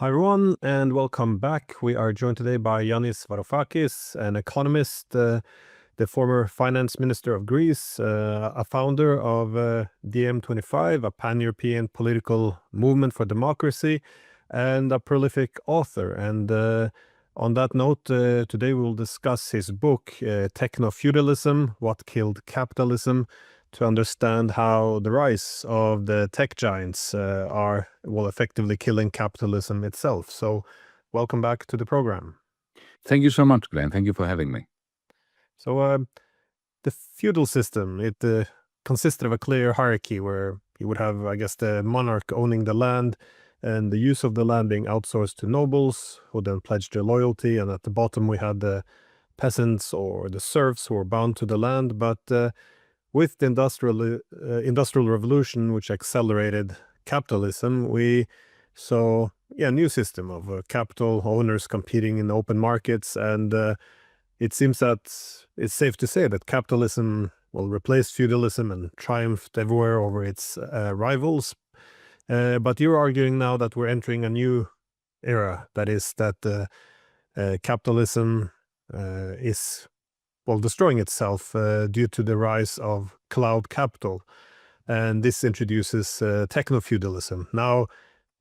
Hi everyone, and welcome back. We are joined today by Yanis Varoufakis, an economist, the former finance minister of Greece, a founder of DM25, a pan-European political movement for democracy, and a prolific author. And on that note, today we will discuss his book, Technofeudalism, What Killed Capitalism, to understand how the rise of the tech giants are, well, effectively killing capitalism itself. So welcome back to the program. Thank you so much, Glenn. Thank you for having me. So the feudal system, it consisted of a clear hierarchy where you would have, I guess, the monarch owning the land and the use of the land being outsourced to nobles who then pledged their loyalty. And at the bottom, we had the peasants or the serfs who were bound to the land. But with the industrial revolution, which accelerated capitalism, we saw a new system of capital owners competing in open markets. And it seems that it's safe to say that capitalism will replace feudalism and triumphed everywhere over its rivals. But you're arguing now that we're entering a new era, that is that capitalism is destroying itself due to the rise of cloud capital. And this introduces technofeudalism. Now,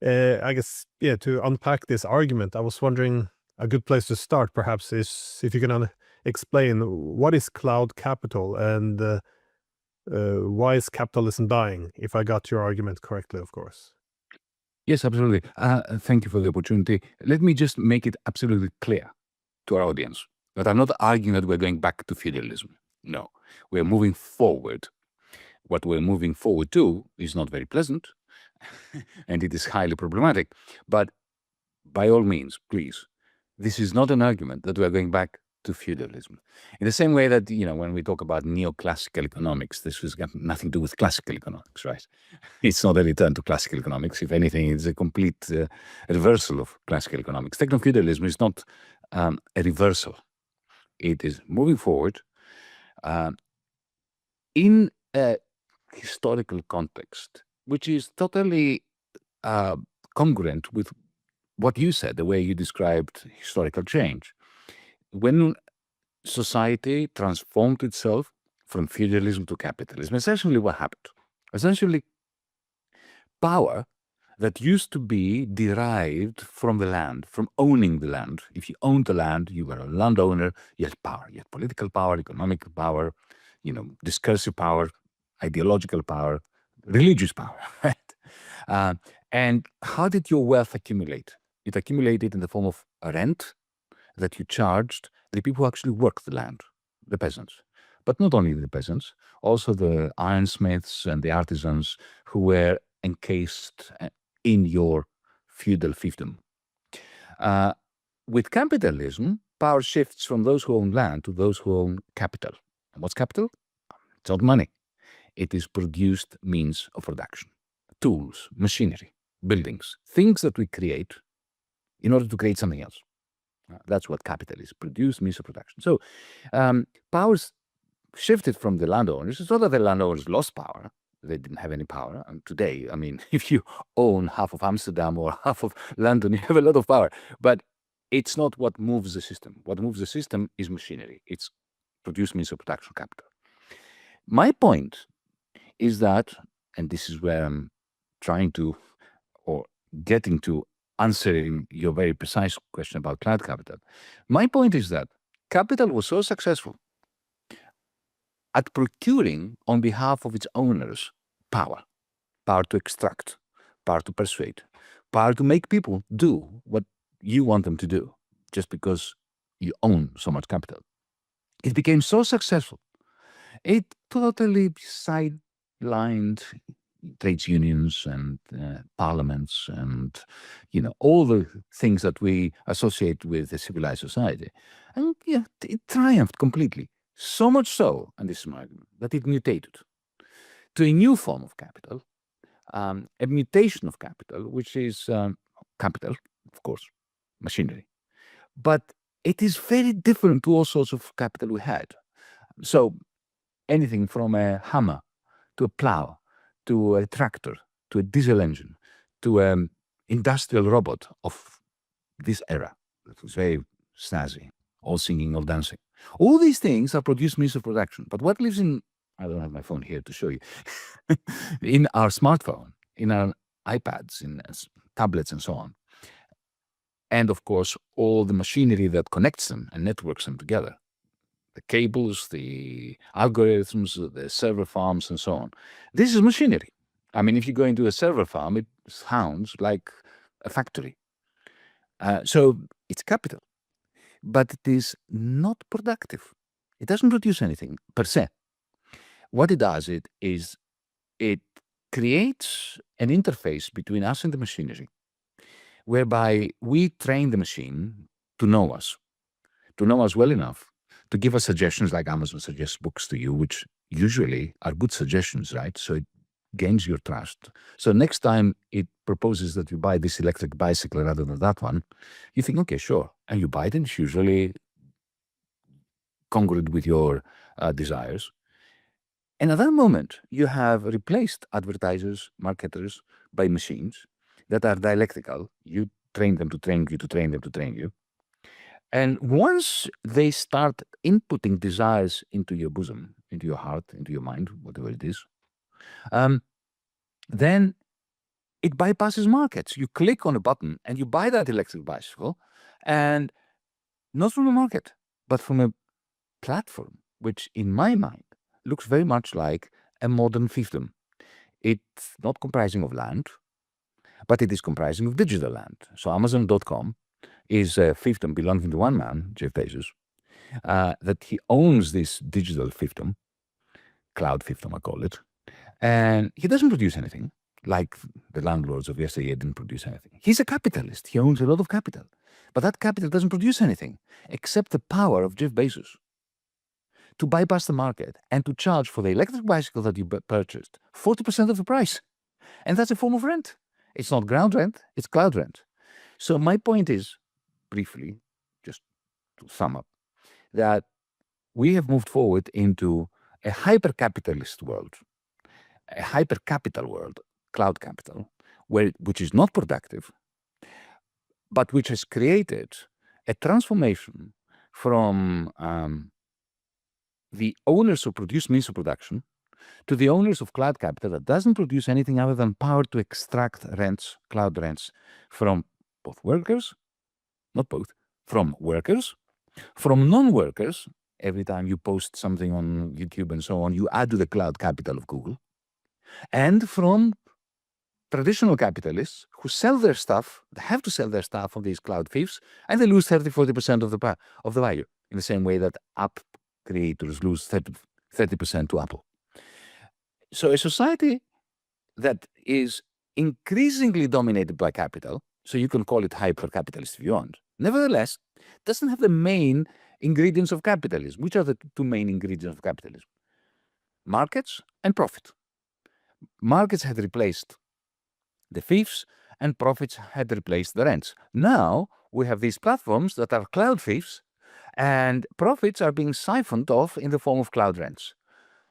I guess, to unpack this argument, I was wondering a good place to start perhaps is if you can explain what is cloud capital and why is capitalism dying, if I got your argument correctly, of course. Yes, absolutely. Thank you for the opportunity. Let me just make it absolutely clear to our audience that I'm not arguing that we're going back to feudalism. No, we're moving forward. What we're moving forward to is not very pleasant, and it is highly problematic. But by all means, please, this is not an argument that we're going back to feudalism. In the same way that, when we talk about neoclassical economics, this has got nothing to do with classical economics, right? It's not a return to classical economics. If anything, it's a complete reversal of classical economics. Technofeudalism is not a reversal. It is moving forward in a historical context, which is totally congruent with what you said, the way you described historical change. When society transformed itself from feudalism to capitalism, essentially what happened? Essentially, power that used to be derived from the land, from owning the land. If you owned the land, you were a landowner, you had power. You had political power, economic power, discursive power, ideological power, religious power, right? And how did your wealth accumulate? It accumulated in the form of a rent that you charged the people who actually worked the land, the peasants. But not only the peasants, also the ironsmiths and the artisans who were encased in your feudal fiefdom. With capitalism, power shifts from those who own land to those who own capital. And what's capital? It's not money. It is produced means of production. Tools, machinery, buildings, things that we create in order to create something else. That's what capital is, produced means of production. So powers shifted from the landowners. It's not that the landowners lost power. They didn't have any power. And today, if you own half of Amsterdam or half of London, you have a lot of power. But it's not what moves the system. What moves the system is machinery. It's produced means of production capital. My point is that, and this is where I'm trying to, or getting to, answering your very precise question about cloud capital. My point is that capital was so successful at procuring on behalf of its owners power to extract, power to persuade, power to make people do what you want them to do just because you own so much capital. It became so successful. It totally sidelined trades unions and parliaments and, all the things that we associate with a civilized society. And it triumphed completely. So much so, and this is my argument, that it mutated to a new form of capital, a mutation of capital, which is capital, of course, machinery. But it is very different to all sorts of capital we had. So anything from a hammer to a plow, to a tractor, to a diesel engine, to a industrial robot of this era. It was very snazzy, all singing, all dancing. All these things are produced means of production. But what lives in, I don't have my phone here to show you, in our smartphone, in our iPads, in tablets and so on. And of course, all the machinery that connects them and networks them together. The cables, the algorithms, the server farms and so on. This is machinery. I mean, if you go into a server farm, it sounds like a factory. So it's capital, but it is not productive. It doesn't produce anything per se. What it does is it creates an interface between us and the machinery, whereby we train the machine to know us well enough to give us suggestions, like Amazon suggests books to you, which usually are good suggestions, right? So it gains your trust. So next time it proposes that you buy this electric bicycle rather than that one, you think, okay, sure. And you buy it, and it's usually congruent with your desires. And at that moment, you have replaced advertisers, marketers by machines that are dialectical. You train them to train you, to train them to train you. And once they start inputting desires into your bosom, into your heart, into your mind, whatever it is, then it bypasses markets. You click on a button and you buy that electric bicycle, and not from the market, but from a platform, which in my mind looks very much like a modern fiefdom. It's not comprising of land, but it is comprising of digital land. So Amazon.com is a fiefdom belonging to one man, Jeff Bezos, that he owns this digital fiefdom, cloud fiefdom I call it, and he doesn't produce anything, like the landlords of yesterday didn't produce anything. He's a capitalist. He owns a lot of capital, but that capital doesn't produce anything except the power of Jeff Bezos to bypass the market and to charge for the electric bicycle that you purchased 40% of the price. And that's a form of rent. It's not ground rent, it's cloud rent. So my point is, briefly, just to sum up, that we have moved forward into a hyper-capitalist world, a hyper-capital world, cloud capital, which is not productive, but which has created a transformation from the owners who produce means of production to the owners of cloud capital that doesn't produce anything other than power to extract rents, cloud rents, from both workers, not both, from workers, from non-workers. Every time you post something on YouTube and so on, you add to the cloud capital of Google, and from traditional capitalists who sell their stuff, they have to sell their stuff on these cloud thieves, and they lose 30-40% of the value, in the same way that app creators lose 30% to Apple. So a society that is increasingly dominated by capital, so you can call it hyper-capitalist if you want, nevertheless, doesn't have the main ingredients of capitalism. Which are the two main ingredients of capitalism? Markets and profit. Markets had replaced the thieves, and profits had replaced the rents. Now we have these platforms that are cloud thieves, and profits are being siphoned off in the form of cloud rents.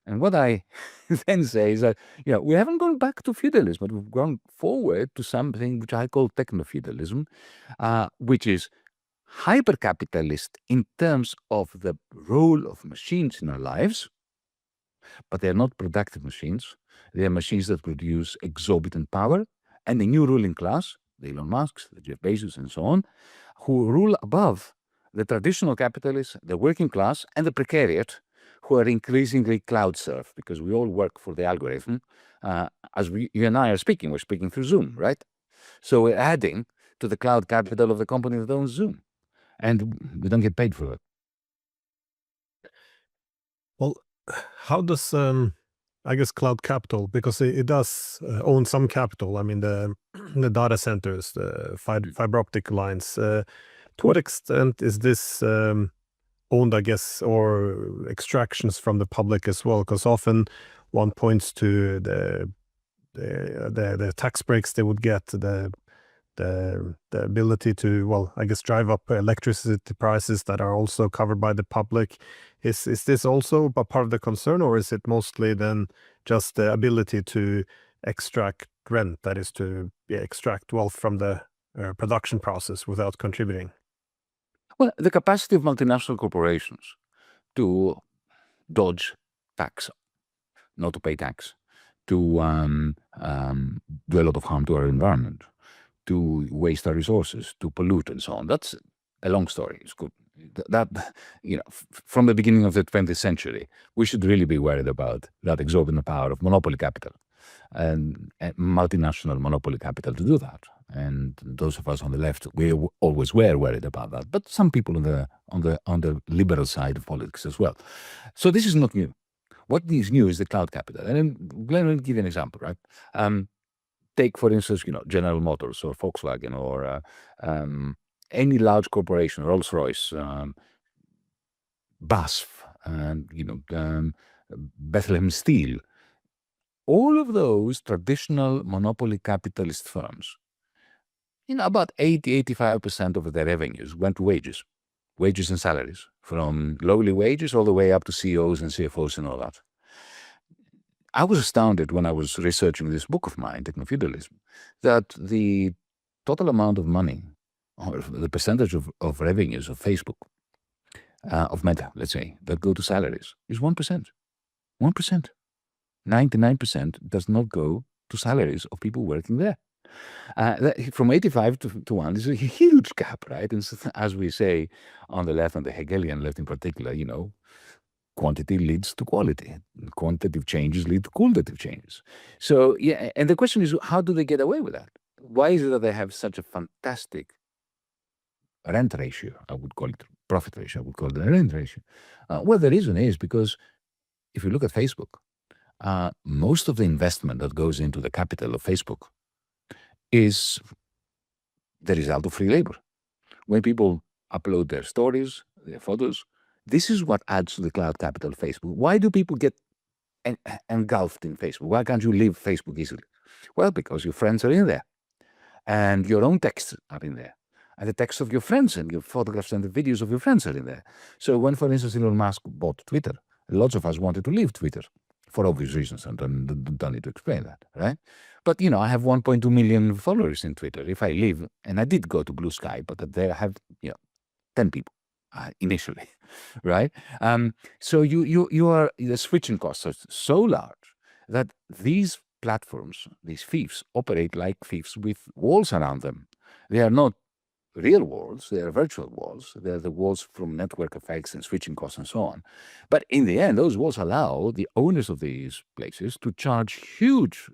And what I then say is that, we haven't gone back to feudalism, but we've gone forward to something which I call technofeudalism, which is hyper-capitalist in terms of the role of machines in our lives, but they're not productive machines. They are machines that produce exorbitant power, and a new ruling class, the Elon Musks, the Jeff Bezos, and so on, who rule above the traditional capitalists, the working class, and the precariat, who are increasingly cloud serf, because we all work for the algorithm. As you and I are speaking, we're speaking through Zoom, right? So we're adding to the cloud capital of the company that owns Zoom, and we don't get paid for it. Well, how does I guess cloud capital, because it does own some capital. I mean, the data centers, the fiber optic lines. To what extent is this owned, I guess, or extractions from the public as well? Because often one points to the tax breaks they would get, the ability to, well, I guess, drive up electricity prices that are also covered by the public. Is this also a part of the concern, or is it mostly then just the ability to extract extract rent, that is to extract wealth from the production process without contributing? Well, the capacity of multinational corporations to dodge tax, not to pay tax, to do a lot of harm to our environment, to waste our resources, to pollute and so on. That's a long story. It's good. That, from the beginning of the 20th century, we should really be worried about that exorbitant power of monopoly capital and multinational monopoly capital to do that. And those of us on the left, we always were worried about that. But some people on the liberal side of politics as well. So this is not new. What is new is the cloud capital. And let me give you an example, right? Take, for instance, General Motors or Volkswagen or any large corporation, Rolls-Royce, BASF, and Bethlehem Steel. All of those traditional monopoly capitalist firms, about 80-85% of their revenues went to wages and salaries, from lowly wages all the way up to CEOs and CFOs and all that. I was astounded when I was researching this book of mine, Technofeudalism, that the total amount of money, or the percentage of revenues of Facebook, of Meta, let's say, that go to salaries is 1%. 1%. 99% does not go to salaries of people working there. From 85 to 1 is a huge gap, right? And so, as we say on the left, and the Hegelian left in particular, quantity leads to quality. Quantitative changes lead to qualitative changes. So, yeah, and the question is, how do they get away with that? Why is it that they have such a fantastic rent ratio? I would call it profit ratio. I would call it a rent ratio. Well, the reason is because if you look at Facebook, most of the investment that goes into the capital of Facebook is the result of free labor. When people upload their stories, their photos, this is what adds to the cloud capital of Facebook. Why do people get engulfed in Facebook? Why can't you leave Facebook easily? Well, because your friends are in there, and your own texts are in there, and the texts of your friends and your photographs and the videos of your friends are in there. So when, for instance, Elon Musk bought Twitter, lots of us wanted to leave Twitter for obvious reasons, and don't need to explain that, right? But, I have 1.2 million followers in Twitter. If I leave, and I did go to Blue Sky, but there I have, 10 people initially, right? So the switching costs are so large that these platforms, these fiefs, operate like fiefs with walls around them. They are not real walls, they are virtual walls. They are the walls from network effects and switching costs and so on. But in the end, those walls allow the owners of these places to charge huge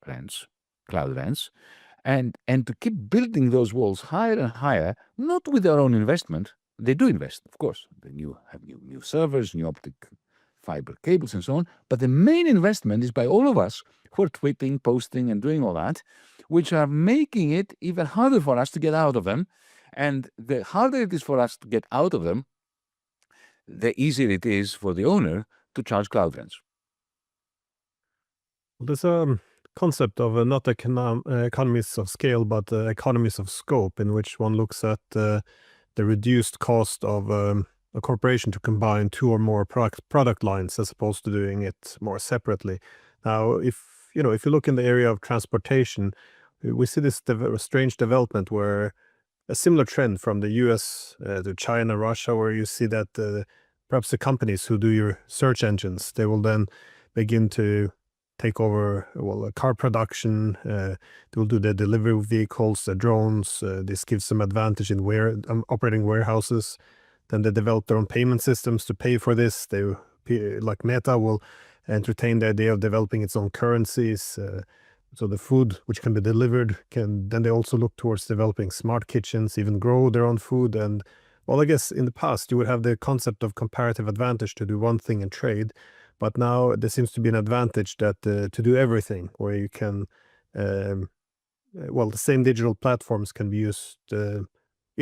rents, cloud rents, and to keep building those walls higher and higher, not with their own investment. They do invest, of course. They have new servers, new optic fiber cables and so on. But the main investment is by all of us who are tweeting, posting, and doing all that, which are making it even harder for us to get out of them. And the harder it is for us to get out of them, the easier it is for the owner to charge cloud rents. There's a concept of not economies of scale, but economies of scope, in which one looks at the reduced cost of a corporation to combine two or more product lines as opposed to doing it more separately. Now, if you look in the area of transportation, we see this strange development where a similar trend from the US to China, Russia, where you see that perhaps the companies who do your search engines, they will then begin to take over, car production. They will do the delivery vehicles, the drones. This gives them advantage in operating warehouses. Then they develop their own payment systems to pay for this. Like Meta, will entertain the idea of developing its own currencies. So the food which can be delivered then they also look towards developing smart kitchens, even grow their own food. And I guess in the past you would have the concept of comparative advantage to do one thing and trade. But now there seems to be an advantage that to do everything, where you can, the same digital platforms can be used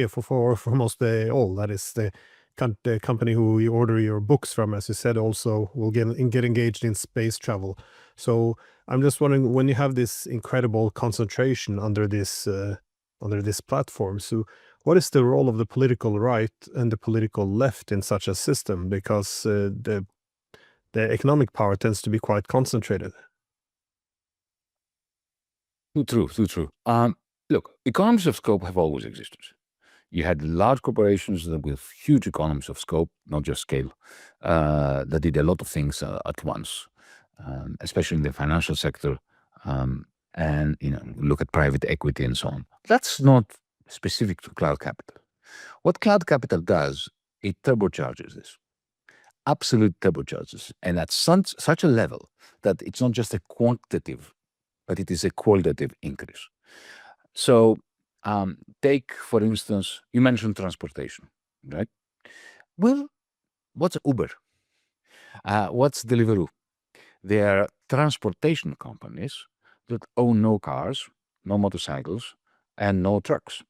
for almost all. That is, the company who you order your books from, as you said, also will get engaged in space travel. So I'm just wondering, when you have this incredible concentration under this platform, so what is the role of the political right and the political left in such a system? Because the economic power tends to be quite concentrated. Too true. Look, economies of scope have always existed. You had large corporations with huge economies of scope, not just scale, that did a lot of things at once, especially in the financial sector. And look at private equity and so on. That's not specific to cloud capital. What cloud capital does, it turbocharges this, absolute turbocharges, and at such a level that it's not just a quantitative, but it is a qualitative increase. So take, for instance, you mentioned transportation, right? Well, what's Uber? What's Deliveroo? They are transportation companies that own no cars, no motorcycles, and no trucks.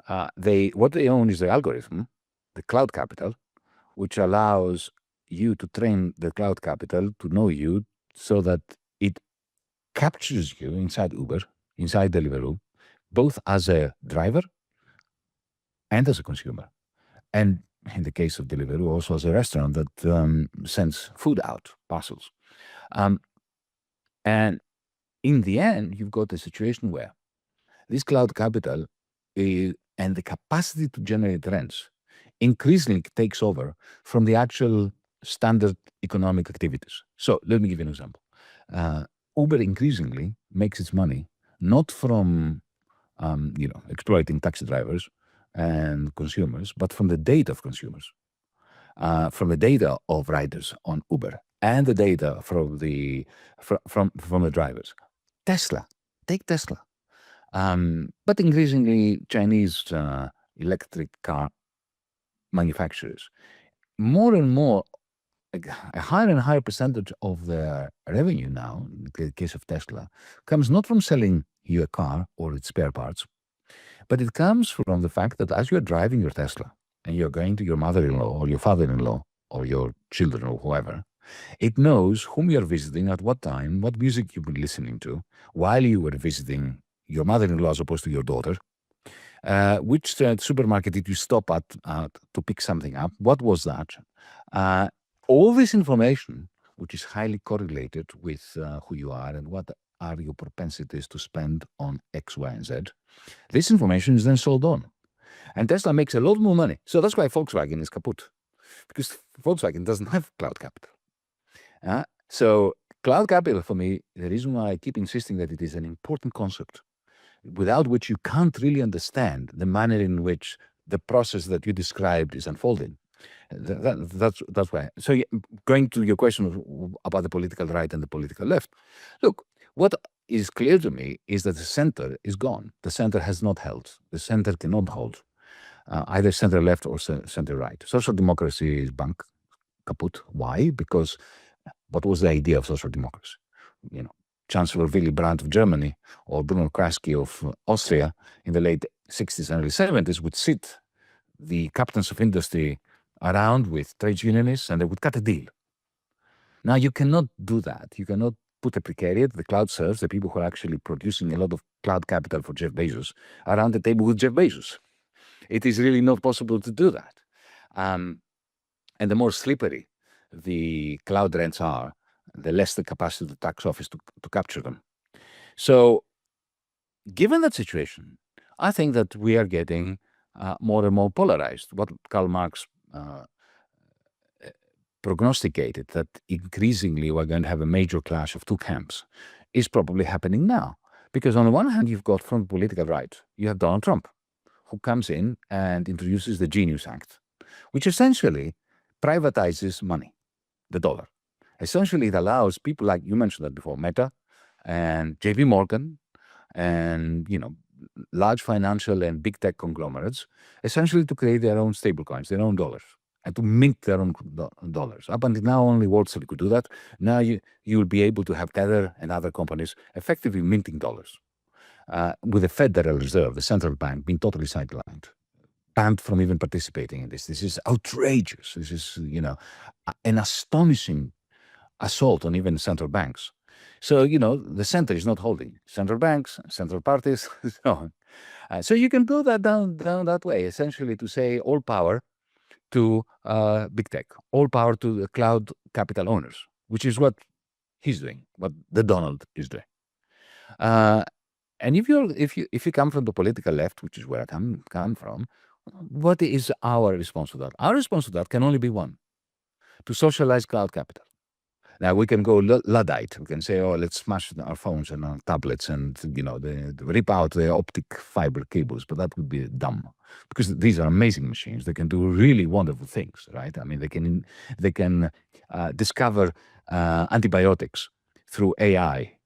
What they own is the algorithm, the cloud capital, which allows you to train the cloud capital to know you so that it captures you inside Uber, inside Deliveroo, both as a driver and as a consumer. And in the case of Deliveroo, also as a restaurant that sends food out, parcels. And in the end, you've got a situation where this cloud capital and the capacity to generate rents increasingly takes over from the actual standard economic activities. So let me give you an example. Uber increasingly makes its money not from exploiting taxi drivers and consumers, but from the data of consumers, from the data of riders on Uber, and the data from the drivers. Take Tesla. But increasingly, Chinese electric car manufacturers, more and more, a higher and higher percentage of their revenue now, in the case of Tesla, comes not from selling you a car or its spare parts, but it comes from the fact that as you're driving your Tesla and you're going to your mother-in-law or your father-in-law or your children or whoever, it knows whom you're visiting at what time, what music you've been listening to while you were visiting your mother-in-law as opposed to your daughter, which supermarket did you stop at to pick something up, what was that? All this information, which is highly correlated with who you are and what are your propensities to spend on X, Y, and Z, this information is then sold on. And Tesla makes a lot more money. So that's why Volkswagen is kaput, because Volkswagen doesn't have cloud capital. So cloud capital, for me, the reason why I keep insisting that it is an important concept, without which you can't really understand the manner in which the process that you described is unfolding. That's why. So going to your question about the political right and the political left, look, what is clear to me is that the center is gone. The center has not held. The center cannot hold, either center left or center right. Social democracy is kaput. Why? Because what was the idea of social democracy? Chancellor Willy Brandt of Germany or Bruno Kreisky of Austria in the late 60s and early 70s would sit the captains of industry around with trade unionists and they would cut a deal. Now, you cannot do that. You cannot put a precariat, the cloud serfs, the people who are actually producing a lot of cloud capital for Jeff Bezos, around the table with Jeff Bezos. It is really not possible to do that. And the more slippery the cloud rents are, the less the capacity of the tax office to capture them. So given that situation, I think that we are getting more and more polarized. What Karl Marx prognosticated, that increasingly we're going to have a major clash of two camps, is probably happening now. Because on the one hand, you've got from the political right, you have Donald Trump, who comes in and introduces the Genius Act, which essentially privatizes money, the dollar. Essentially, it allows people like, you mentioned that before, Meta and JP Morgan and, large financial and big tech conglomerates, essentially to create their own stablecoins, their own dollars, and to mint their own dollars. Up until now, only Wall Street could do that. Now you will be able to have Tether and other companies effectively minting dollars, with the Federal Reserve, the central bank, being totally sidelined, banned from even participating in this. This is outrageous. This is, an astonishing assault on even central banks. So, the center is not holding. Central banks, central parties, so on. So you can go that down that way, essentially to say all power to big tech, all power to the cloud capital owners, which is what he's doing, what the Donald is doing. And if you come from the political left, which is where I come from, what is our response to that? Our response to that can only be one: to socialize cloud capital. Now we can go Luddite. We can say, "Oh, let's smash our phones and our tablets and rip out the optic fiber cables." But that would be dumb, because these are amazing machines. They can do really wonderful things, right? I mean, they can discover antibiotics through AI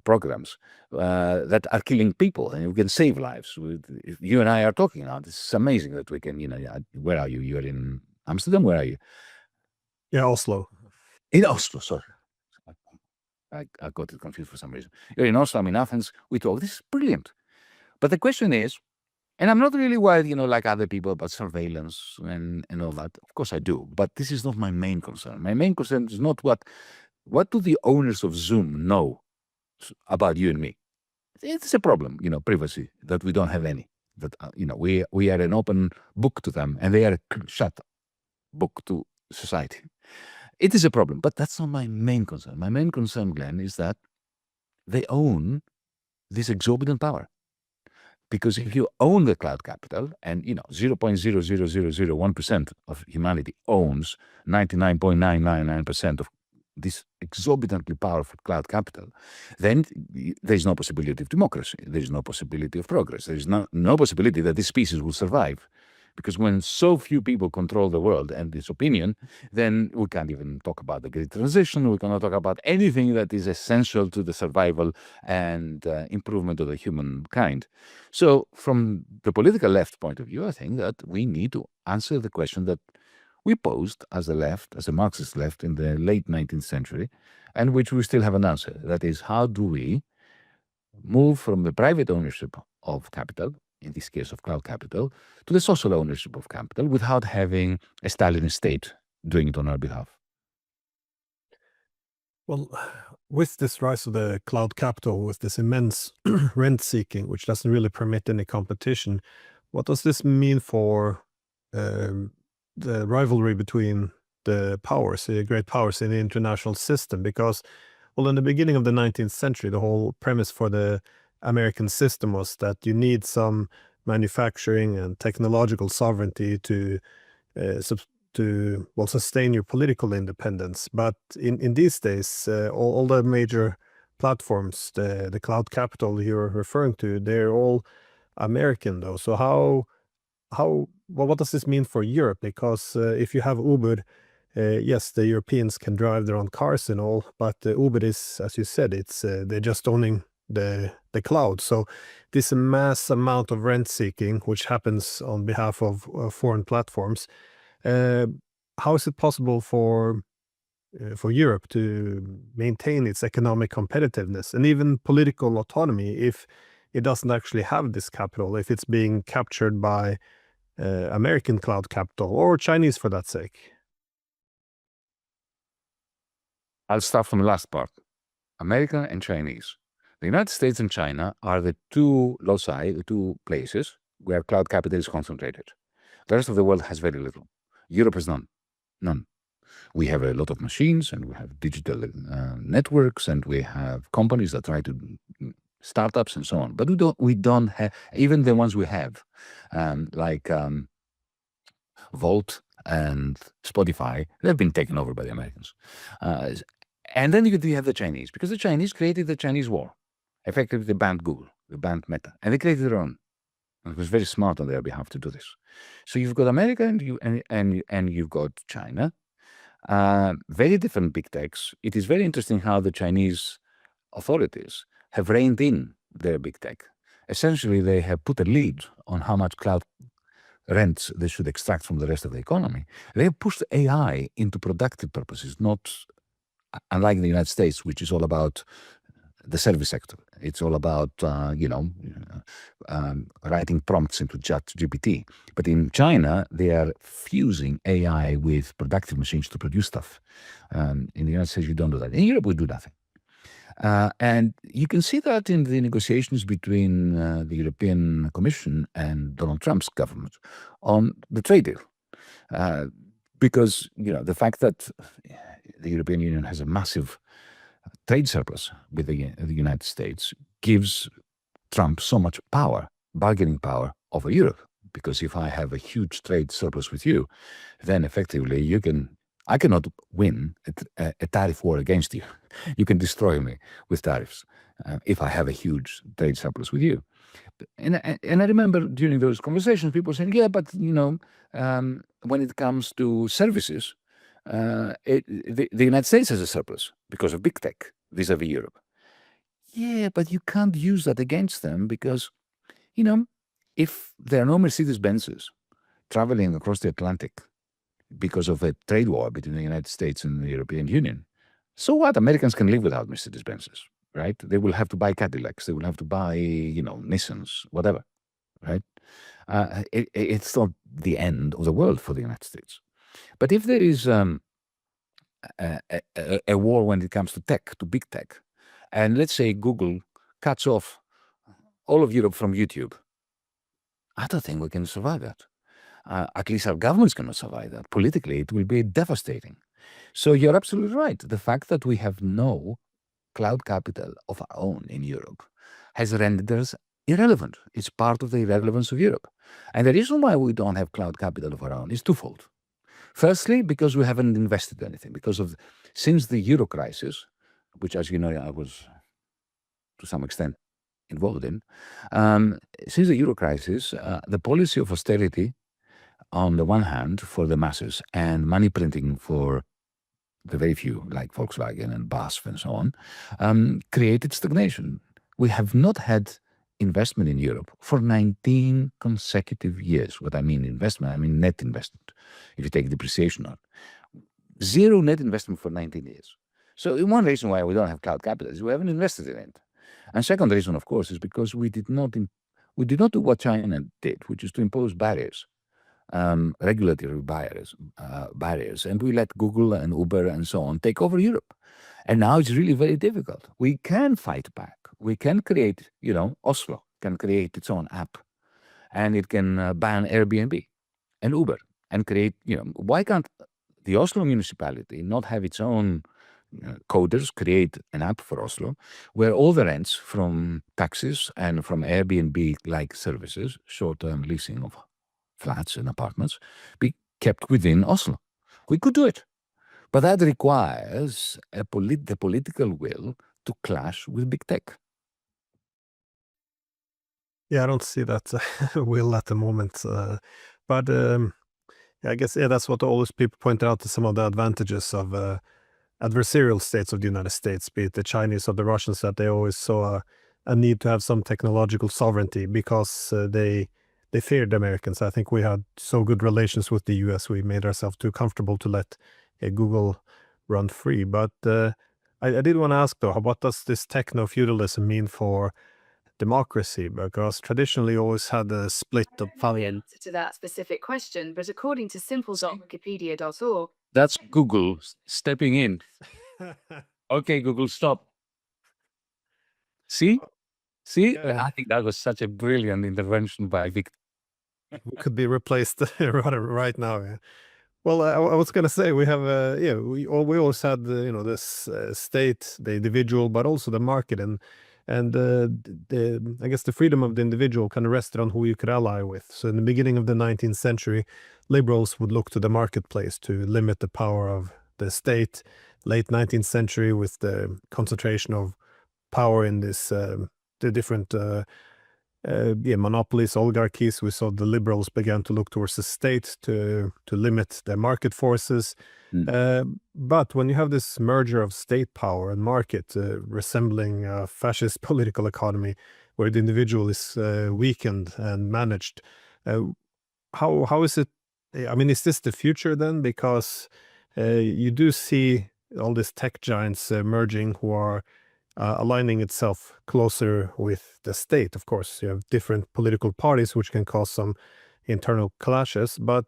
programs that are killing people, and we can save lives. You and I are talking now. This is amazing that we can. Where are you? You're in Amsterdam. Where are you? Yeah, Oslo. In Oslo, sorry. I got it confused for some reason. You're in Oslo, I'm in Athens. We talk. This is brilliant. But the question is, and I'm not really worried, like other people, about surveillance and all that. Of course I do. But this is not my main concern. My main concern is not what do the owners of Zoom know about you and me. It's a problem, privacy, that we don't have any. That, we are an open book to them, and they are a shut book to society. It is a problem, but that's not my main concern. My main concern, Glenn, is that they own this exorbitant power. Because if you own the cloud capital, and 0.00001% of humanity owns 99.999% of this exorbitantly powerful cloud capital, then there's no possibility of democracy. There's no possibility of progress. There's no possibility that this species will survive. Because when so few people control the world and its opinion, then we can't even talk about the great transition. We cannot talk about anything that is essential to the survival and improvement of the humankind. So from the political left point of view, I think that we need to answer the question that we posed as a left, as a Marxist left in the late 19th century, and which we still have an answer. That is, how do we move from the private ownership of capital, in this case of cloud capital, to the social ownership of capital without having a Stalinist state doing it on our behalf? Well, with this rise of the cloud capital, with this immense rent seeking, which doesn't really permit any competition, what does this mean for the rivalry between the powers, the great powers in the international system? Because, well, in the beginning of the 19th century, the whole premise for the American system was that you need some manufacturing and technological sovereignty to sustain your political independence. But in these days, all the major platforms, the cloud capital you're referring to, they're all American, though. So what does this mean for Europe? Because if you have Uber, yes, the Europeans can drive their own cars and all, but Uber is, as you said, it's they're just owning the cloud. So this mass amount of rent seeking, which happens on behalf of foreign platforms, how is it possible for Europe to maintain its economic competitiveness and even political autonomy if it doesn't actually have this capital, if it's being captured by American cloud capital or Chinese for that sake? I'll start from the last part. America and Chinese. The United States and China are the two loci, the two places where cloud capital is concentrated. The rest of the world has very little. Europe has none. None. We have a lot of machines, and we have digital networks, and we have companies that try to startups and so on. But we don't have, even the ones we have, like Volt and Spotify, they've been taken over by the Americans. And then you have the Chinese, because the Chinese created the Chinese war. Effectively, they banned Google, they banned Meta, and they created their own. And it was very smart on their behalf to do this. So you've got America and you've got China. Very different big techs. It is very interesting how the Chinese authorities have reined in their big tech. Essentially, they have put a lid on how much cloud rents they should extract from the rest of the economy. They have pushed AI into productive purposes, not unlike the United States, which is all about the service sector. It's all about, writing prompts into ChatGPT. But in China, they are fusing AI with productive machines to produce stuff. In the United States, you don't do that. In Europe, we do nothing. And you can see that in the negotiations between the European Commission and Donald Trump's government on the trade deal. Because, the fact that the European Union has a massive trade surplus with the United States gives Trump so much power, bargaining power over Europe. Because if I have a huge trade surplus with you, then effectively I cannot win a tariff war against you. You can destroy me with tariffs if I have a huge trade surplus with you. And I remember during those conversations, people saying, yeah, but when it comes to services, the United States has a surplus because of big tech vis-a-vis Europe. Yeah, but you can't use that against them because, if there are no Mercedes-Benzes traveling across the Atlantic because of a trade war between the United States and the European Union, so what? Americans can live without Mercedes-Benzes, right? They will have to buy Cadillacs. They will have to buy, Nissans, whatever, right? It's not the end of the world for the United States. But if there is a war when it comes to tech, to big tech, and let's say Google cuts off all of Europe from YouTube, I don't think we can survive that. At least our governments cannot survive that. Politically, it will be devastating. So you're absolutely right. The fact that we have no cloud capital of our own in Europe has rendered us irrelevant. It's part of the irrelevance of Europe. And the reason why we don't have cloud capital of our own is twofold. Firstly, because we haven't invested anything. Since the Euro crisis, which, as you know, I was to some extent involved in, since the Euro crisis, the policy of austerity on the one hand for the masses and money printing for the very few, like Volkswagen and BASF and so on, created stagnation. We have not had investment in Europe for 19 consecutive years. What I mean investment, I mean net investment. If you take depreciation out, zero net investment for 19 years. So one reason why we don't have cloud capital is we haven't invested in it. And second reason, of course, is because we did not do what China did, which is to impose barriers. Regulatory barriers, and we let Google and Uber and so on take over Europe. And now it's really very difficult. We can fight back. We can create, Oslo can create its own app, and it can ban Airbnb and Uber and create, why can't the Oslo municipality not have its own coders create an app for Oslo where all the rents from taxis and from Airbnb-like services, short-term leasing of flats and apartments, be kept within Oslo? We could do it. But that requires the political will to clash with big tech. Yeah, I don't see that will at the moment. But I guess, that's what all those people point out, to some of the advantages of adversarial states of the United States, be it the Chinese or the Russians, that they always saw a need to have some technological sovereignty because they feared the Americans. I think we had so good relations with the US, we made ourselves too comfortable to let Google run free. But I did want to ask, though, what does this techno-feudalism mean for democracy? Because traditionally always had a split of answer to that specific question, but according to simple.wikipedia.org, That's Google stepping in. Okay, Google, stop. See? Yeah. I think that was such a brilliant intervention by Victor. We could be replaced right now. Yeah. Well, I was going to say, we have, we always had, this state, the individual, but also the market, and I guess the freedom of the individual kind of rested on who you could ally with. So in the beginning of the 19th century, liberals would look to the marketplace to limit the power of the state. Late 19th century, with the concentration of power in this, the different monopolies, oligarchies, we saw the liberals began to look towards the state to limit their market forces. But when you have this merger of state power and market, resembling a fascist political economy, where the individual is weakened and managed, how is it? I mean, is this the future then? Because you do see all these tech giants merging, who are aligning itself closer with the state. Of course, you have different political parties, which can cause some internal clashes. But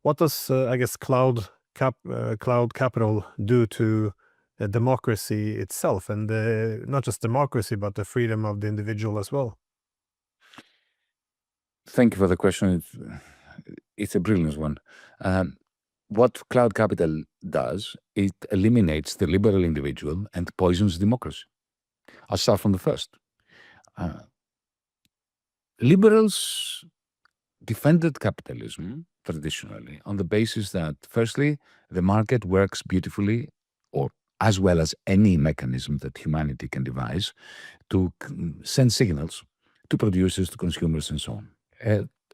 what does, I guess, cloud capital do to democracy itself, and not just democracy, but the freedom of the individual as well? Thank you for the question. It's a brilliant one. what cloud capital does, it eliminates the liberal individual and poisons democracy. I'll start from the first. Liberals defended capitalism traditionally on the basis that, firstly, the market works beautifully, or as well as any mechanism that humanity can devise, to send signals to producers, to consumers, and so on.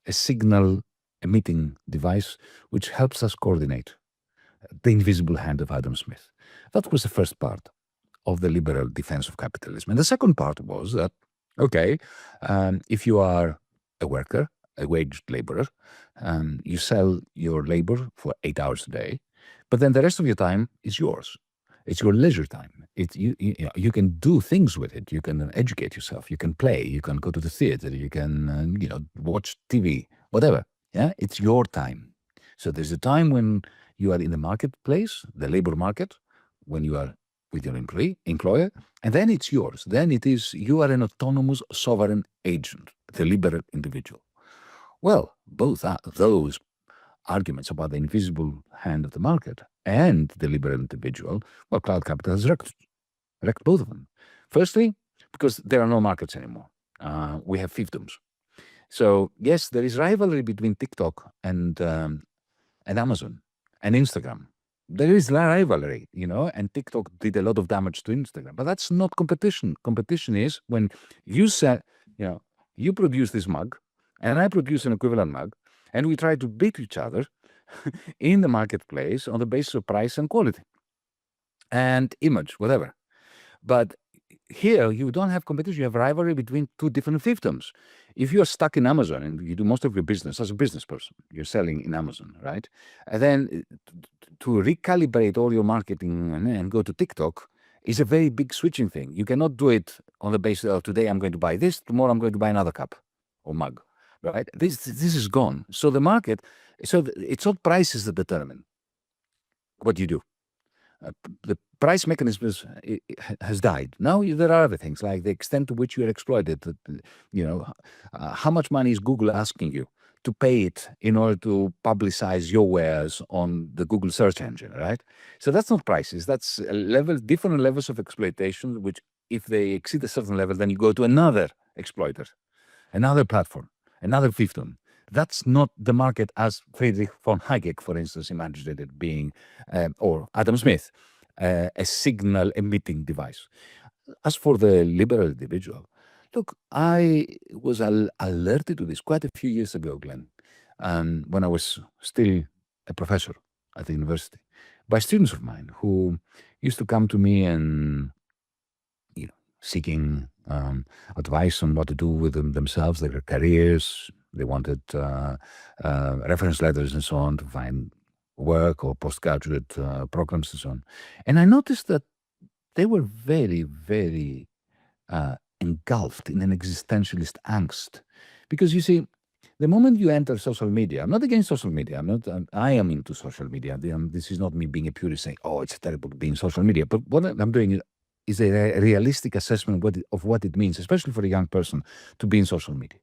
A signal emitting device which helps us coordinate the invisible hand of Adam Smith. That was the first part of the liberal defense of capitalism. And the second part was that, okay, if you are a worker, a waged laborer, you sell your labor for 8 hours a day, but then the rest of your time is yours. It's your leisure time. You can do things with it. You can educate yourself. You can play. You can go to the theater. You can watch TV, whatever. Yeah, it's your time. So there's a time when you are in the marketplace, the labor market, when you are with your employer, and then it's yours. Then you are an autonomous sovereign agent, the liberal individual. Well, both those arguments about the invisible hand of the market and the liberal individual, well, cloud capital has wrecked both of them. Firstly, because there are no markets anymore. We have fiefdoms. So yes, there is rivalry between TikTok and Amazon and Instagram. There is rivalry, and TikTok did a lot of damage to Instagram. But that's not competition. Competition is when you you produce this mug, and I produce an equivalent mug, and we try to beat each other in the marketplace on the basis of price and quality and image, whatever. But here, you don't have competition. You have rivalry between two different fiefdoms. If you're stuck in Amazon and you do most of your business as a business person, you're selling in Amazon, right? And then to recalibrate all your marketing and go to TikTok is a very big switching thing. You cannot do it on the basis of today I'm going to buy this, tomorrow I'm going to buy another cup or mug, right? This is gone. So the market, it's not prices that determine what you do. The price mechanism has died. Now there are other things like the extent to which you are exploited. How much money is Google asking you to pay it in order to publicize your wares on the Google search engine, right? So that's not prices. That's different levels of exploitation, which if they exceed a certain level, then you go to another exploiter, another platform, another fiefdom. That's not the market as Friedrich von Hayek, for instance, imagined it being, or Adam Smith, a signal emitting device. As for the liberal individual, look, I was alerted to this quite a few years ago, Glenn, when I was still a professor at the university, by students of mine who used to come to me and, seeking advice on what to do with themselves, their careers. They wanted reference letters and so on to find work or postgraduate programs and so on. And I noticed that they were very, very engulfed in an existentialist angst. Because you see, the moment you enter social media, I'm not against social media. I am into social media. This is not me being a purist saying, oh, it's terrible being social media. But what I'm doing is a realistic assessment of what it means, especially for a young person, to be in social media.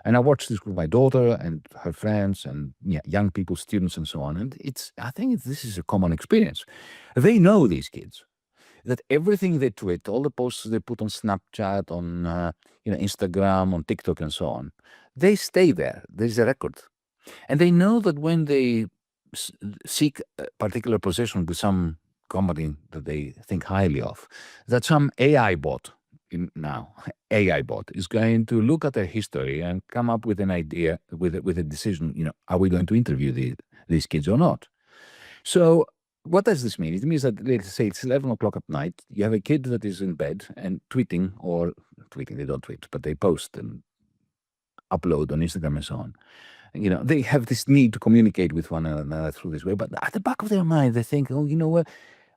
And I watched this with my daughter and her friends and young people, students and so on. And I think this is a common experience. They know, these kids, that everything they tweet, all the posts they put on Snapchat, on Instagram, on TikTok and so on, they stay there. There's a record. And they know that when they seek a particular position with some company that they think highly of, that some AI bot is going to look at their history and come up with an idea, with a decision, are we going to interview these kids or not? So what does this mean? It means that, let's say it's 11 o'clock at night, you have a kid that is in bed and tweeting, they don't tweet, but they post and upload on Instagram and so on. They have this need to communicate with one another through this way, but at the back of their mind, they think, oh, you know what?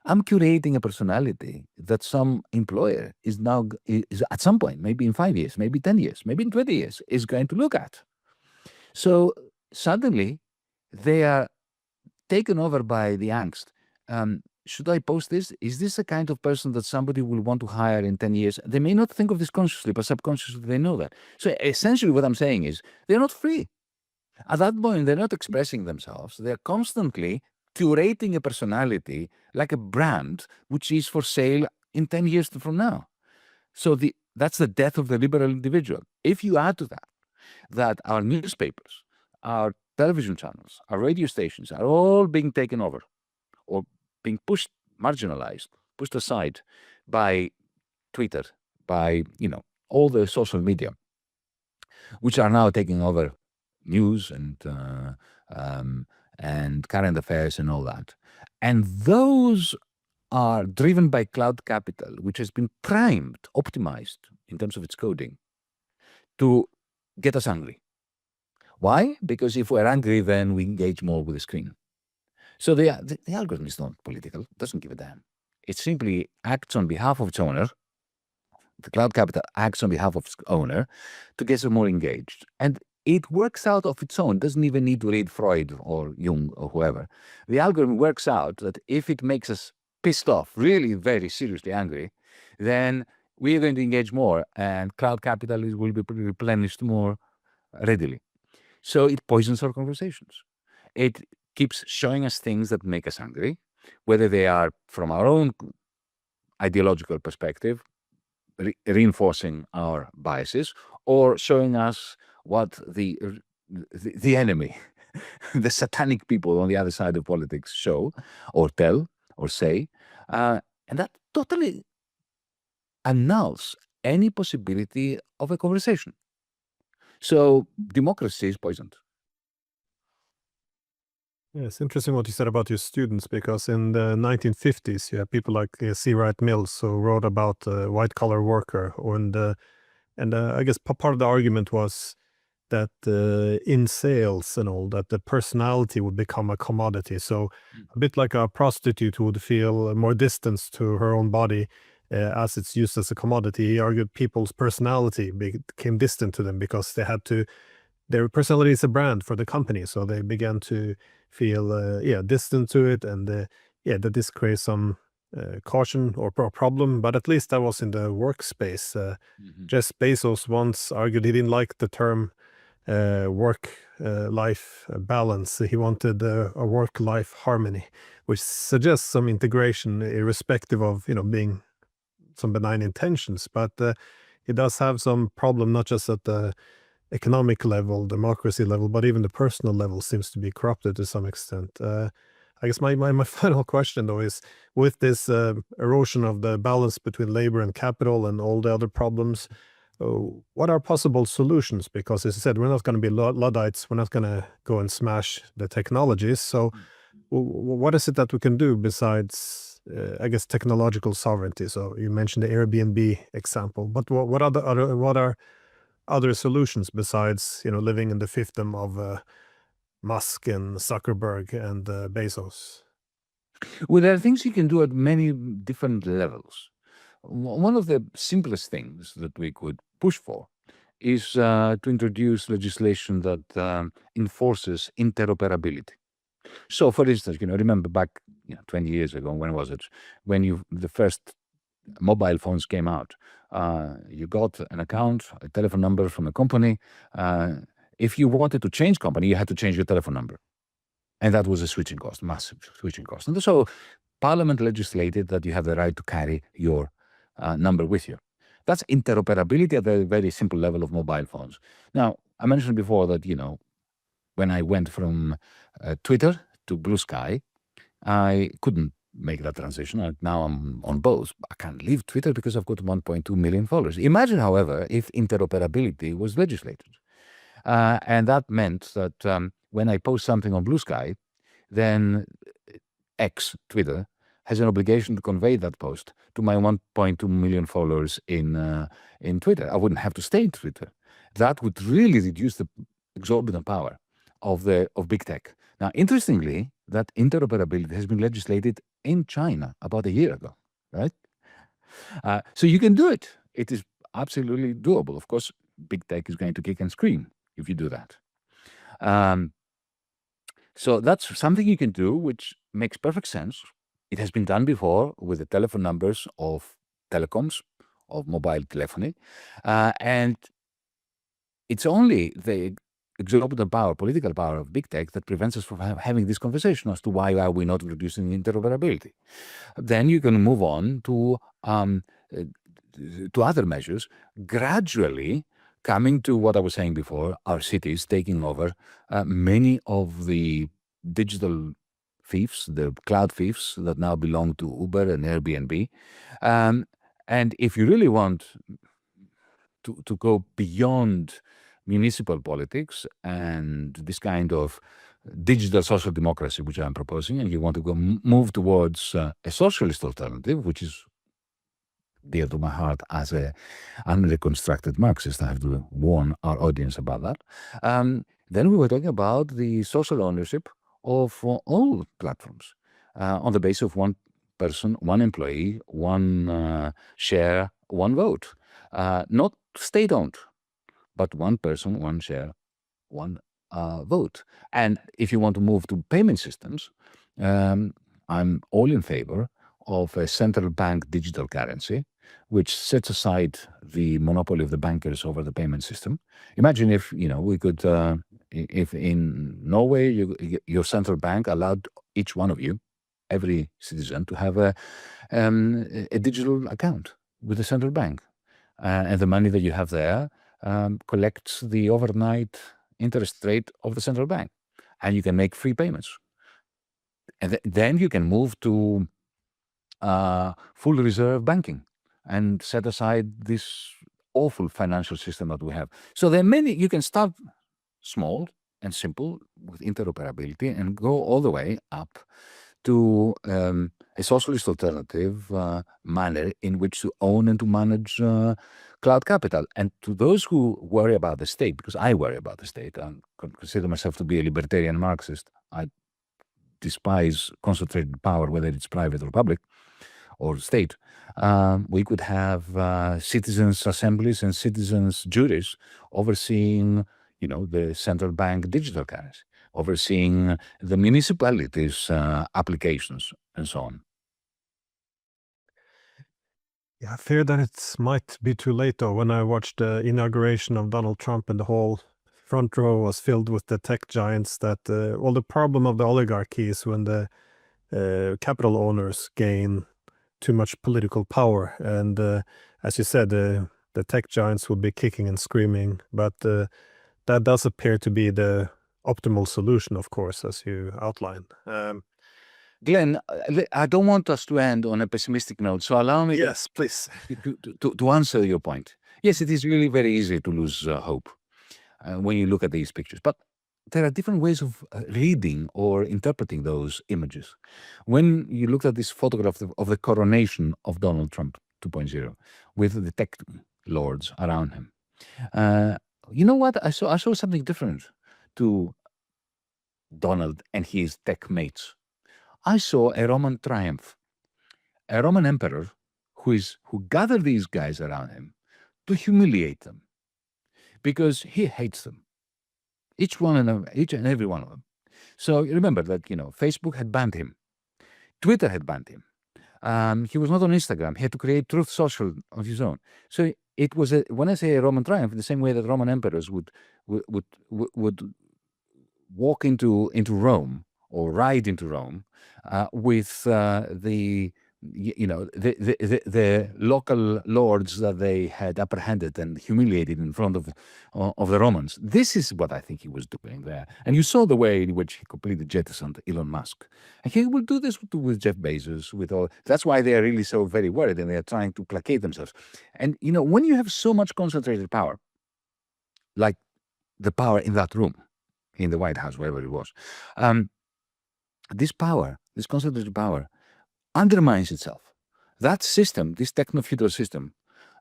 I'm curating a personality that some employer is at some point, maybe in 5 years, maybe 10 years, maybe in 20 years, is going to look at. So suddenly they are taken over by the angst. Should I post this? Is this a kind of person that somebody will want to hire in 10 years? They may not think of this consciously, but subconsciously they know that. So essentially what I'm saying is they're not free. At that point, they're not expressing themselves. They're constantly curating a personality like a brand which is for sale in 10 years from now. So that's the death of the liberal individual. If you add to that our newspapers, our television channels, our radio stations are all being taken over or being marginalized, pushed aside by Twitter, by, all the social media, which are now taking over news and current affairs and all that. And those are driven by cloud capital, which has been primed, optimized in terms of its coding to get us angry. Why? Because if we're angry, then we engage more with the screen. So the algorithm is not political, it doesn't give a damn. It simply acts on behalf of its owner. The cloud capital acts on behalf of its owner to get us more engaged. And it works out of its own, doesn't even need to read Freud or Jung or whoever. The algorithm works out that if it makes us pissed off, really very seriously angry, then we are going to engage more and cloud capital will be replenished more readily. So it poisons our conversations. It keeps showing us things that make us angry, whether they are from our own ideological perspective, reinforcing our biases, or showing us what the enemy, the satanic people on the other side of politics show or tell or say. And that totally annuls any possibility of a conversation. So democracy is poisoned. Yeah, it's interesting what you said about your students, because in the 1950s, you have people like C. Wright Mills who wrote about the white-collar worker. And I guess part of the argument was that in sales and all, that the personality would become a commodity. So a bit like a prostitute who would feel more distance to her own body as it's used as a commodity. He argued people's personality became distant to them because their personality is a brand for the company. So they began to feel distant to it, and that this creates some caution or problem. But at least that was in the workspace. Jeff Bezos once argued he didn't like the term work-life balance. He wanted a work-life harmony, which suggests some integration irrespective of being some benign intentions. But it does have some problem, not just at the economic level, democracy level, but even the personal level seems to be corrupted to some extent. I guess my final question, though, is with this erosion of the balance between labor and capital and all the other problems, what are possible solutions? Because, as I said, we're not going to be Luddites. We're not going to go and smash the technologies. So what is it that we can do besides, I guess, technological sovereignty? So you mentioned the Airbnb example, but what are other solutions besides living in the fiefdom of Musk and Zuckerberg and Bezos? Well, there are things you can do at many different levels. One of the simplest things that we could push for is to introduce legislation that enforces interoperability. So, for instance, remember back 20 years ago, when was it? When the first mobile phones came out, you got an account, a telephone number from a company. If you wanted to change company, you had to change your telephone number. And that was a switching cost, massive switching cost. And so Parliament legislated that you have the right to carry your number with you. That's interoperability at a very simple level of mobile phones. Now, I mentioned before that, when I went from Twitter to Blue Sky, I couldn't make that transition. Now I'm on both. I can't leave Twitter because I've got 1.2 million followers. Imagine, however, if interoperability was legislated. And that meant that when I post something on Blue Sky, then X, Twitter, has an obligation to convey that post to my 1.2 million followers in Twitter. I wouldn't have to stay in Twitter. That would really reduce the exorbitant power of big tech. Now, interestingly, that interoperability has been legislated in China about a year ago, right? So you can do it. It is absolutely doable. Of course, big tech is going to kick and scream if you do that. So that's something you can do, which makes perfect sense. It has been done before with the telephone numbers of telecoms, of mobile telephony. And it's only the exorbitant power, political power of big tech that prevents us from having this conversation as to why are we not reducing interoperability. Then you can move on to other measures, gradually coming to what I was saying before, our cities taking over many of the digital thieves, the cloud thieves that now belong to Uber and Airbnb. And if you really want to go beyond municipal politics and this kind of digital social democracy, which I'm proposing, and you want to move towards a socialist alternative, which is dear to my heart as a unreconstructed Marxist, I have to warn our audience about that. Then we were talking about the social ownership of all platforms on the basis of one person, one employee, one share, one vote. Not state-owned, but one person, one share, one vote. And if you want to move to payment systems, I'm all in favor of a central bank digital currency, which sets aside the monopoly of the bankers over the payment system. Imagine if, we could, if in Norway, your central bank allowed each one of you, every citizen, to have a digital account with the central bank. And the money that you have there collects the overnight interest rate of the central bank. And you can make free payments. And then you can move to full reserve banking and set aside this awful financial system that we have. So there are many, you can start small and simple with interoperability and go all the way up to a socialist alternative manner in which to own and to manage cloud capital. And to those who worry about the state, because I worry about the state, I consider myself to be a libertarian Marxist. I despise concentrated power, whether it's private or public or state. We could have citizens' assemblies and citizens' juries overseeing, the central bank digital currency, overseeing the municipalities' applications, and so on. Yeah, I fear that it might be too late, though. When I watched the inauguration of Donald Trump and the whole front row was filled with the tech giants, that the problem of the oligarchy is when the capital owners gain too much political power. And as you said, the tech giants will be kicking and screaming, but that does appear to be the optimal solution, of course, as you outlined. Glenn, I don't want us to end on a pessimistic note, so allow me yes, please. to answer your point. Yes, it is really very easy to lose hope when you look at these pictures, but there are different ways of reading or interpreting those images. When you looked at this photograph of the coronation of Donald Trump 2.0 with the tech lords around him, you know what? I saw something different to Donald and his tech mates. I saw a Roman triumph, a Roman emperor who gathered these guys around him to humiliate them because he hates them. Each and every one of them. So remember that, Facebook had banned him. Twitter had banned him. He was not on Instagram. He had to create Truth Social on his own. So it was when I say a Roman triumph, in the same way that Roman emperors would walk into Rome or ride into Rome with the local lords that they had apprehended and humiliated in front of the Romans. This is what I think he was doing there. And you saw the way in which he completely jettisoned Elon Musk. And he will do this with Jeff Bezos, with all. That's why they are really so very worried and they are trying to placate themselves. And, when you have so much concentrated power, like the power in that room, in the White House, wherever it was, this concentrated power, undermines itself. That system, this techno-feudal system,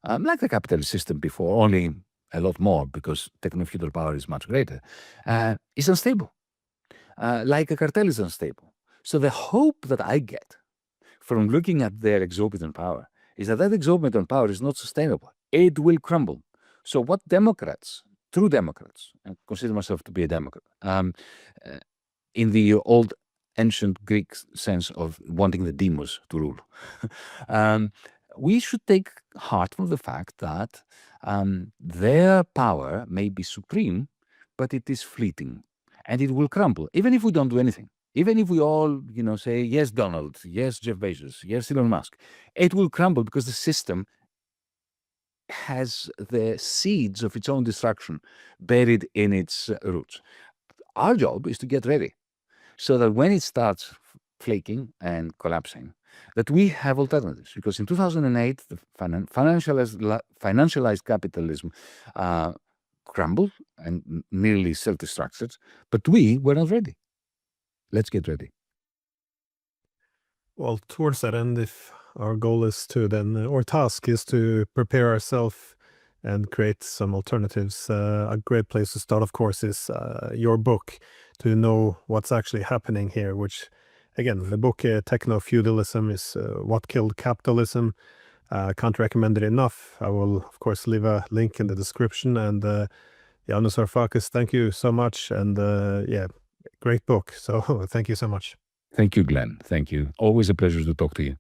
like the capitalist system before, only a lot more because techno-feudal power is much greater, is unstable. Like a cartel is unstable. So the hope that I get from looking at their exorbitant power is that exorbitant power is not sustainable. It will crumble. So what true Democrats, I consider myself to be a Democrat, in the old ancient Greek sense of wanting the demos to rule. We should take heart from the fact that their power may be supreme, but it is fleeting, and it will crumble, even if we don't do anything. Even if we all, say, yes, Donald, yes, Jeff Bezos, yes, Elon Musk, it will crumble because the system has the seeds of its own destruction buried in its roots. Our job is to get ready so that when it starts flaking and collapsing, that we have alternatives. Because in 2008, the financialized capitalism crumbled and nearly self-destructed, but we were not ready. Let's get ready. Well, towards that end, if our goal is to then, or task is to prepare ourselves and create some alternatives, a great place to start, of course, is your book, to know what's actually happening here, which, again, the book Technofeudalism is What Killed Capitalism. Can't recommend it enough. I will, of course, leave a link in the description. And Yanis Varoufakis, thank you so much. And yeah, great book. So thank you so much. Thank you, Glenn. Thank you. Always a pleasure to talk to you.